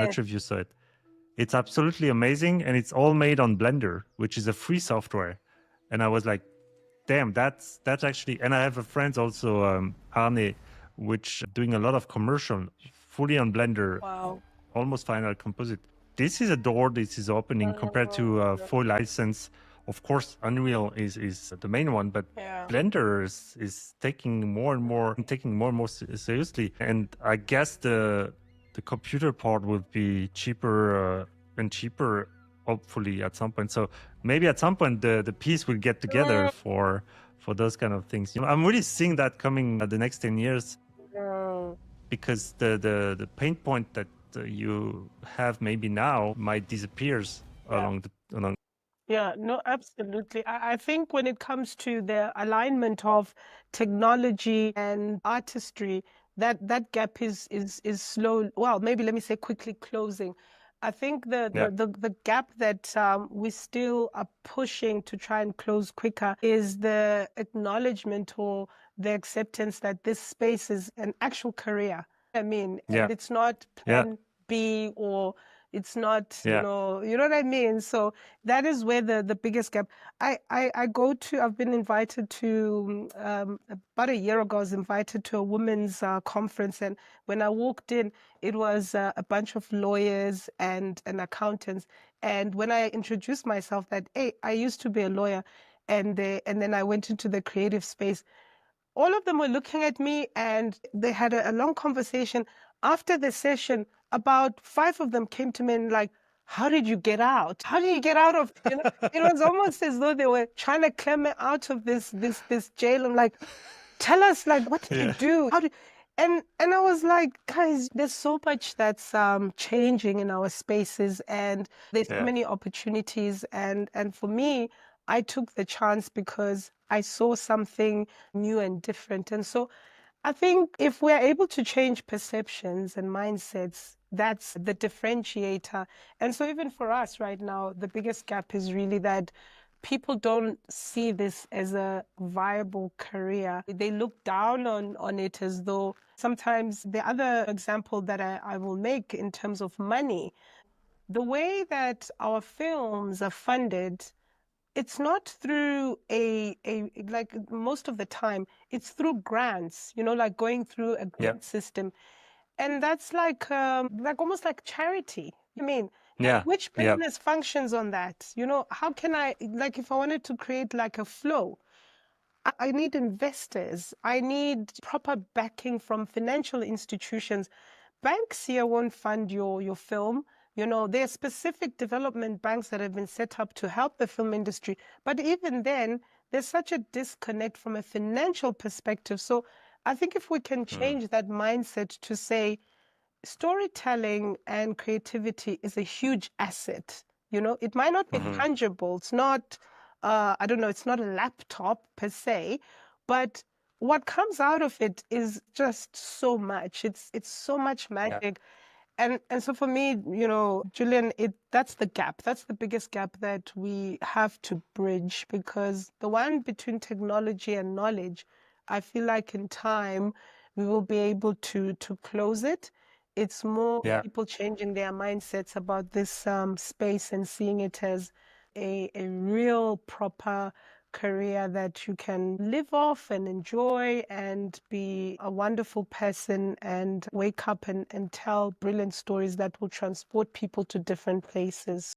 not sure if you saw it. It's absolutely amazing, and it's all made on Blender, which is a free software. And I was like, damn, that's actually. And I have a friend also, Arne, which doing a lot of commercial, fully on Blender, Wow. almost Final Composite. This is a door. This is opening compared to full license. Of course, Unreal is the main one, but Yeah. Blender is taking more and more seriously. And I guess the computer part will be cheaper and cheaper, hopefully at some point. So maybe at some point the piece will get together for those kind of things. I'm really seeing that coming the next 10 years, because the pain point that you have maybe now might disappears along. Yeah, no, absolutely. I think when it comes to the alignment of technology and artistry, that gap is slow. Well, maybe let me say quickly closing. I think the gap that we still are pushing to try and close quicker is the acknowledgement or the acceptance that this space is an actual career. I mean, and it's not plan B, or it's not, you know what I mean? So that is where the biggest gap. I've been invited to, about a year ago, I was invited to a women's conference. And when I walked in, it was a bunch of lawyers and accountants. And when I introduced myself that, hey, I used to be a lawyer, and then I went into the creative space, all of them were looking at me, and they had a long conversation. After the session, about 5 of them came to me and like, how did you get out? How did you get out of, it was almost as though they were trying to clear me out of this jail. I'm like, tell us, like, what did you do? How did, and I was like, guys, there's so much that's changing in our spaces, and there's so many opportunities. And for me, I took the chance because I saw something new and different. And so I think if we're able to change perceptions and mindsets, that's the differentiator. And so even for us right now, the biggest gap is really that people don't see this as a viable career. They look down on it as though sometimes. The other example that I will make in terms of money, the way that our films are funded, it's not through like most of the time, it's through grants, like going through a grant system. And that's like almost like charity. I mean, which business functions on that? How can I, like, if I wanted to create like a flow, I need investors. I need proper backing from financial institutions. Banks here won't fund your film. There are specific development banks that have been set up to help the film industry. But even then, there's such a disconnect from a financial perspective. So I think if we can change that mindset to say storytelling and creativity is a huge asset. It might not be tangible. It's not, I don't know, it's not a laptop per se, but what comes out of it is just so much. It's so much magic. And so for me, Julian, that's the gap. That's the biggest gap that we have to bridge, because the one between technology and knowledge, I feel like in time we will be able to close it. It's more people changing their mindsets about this space and seeing it as a real proper career that you can live off and enjoy and be a wonderful person and wake up and tell brilliant stories that will transport people to different places.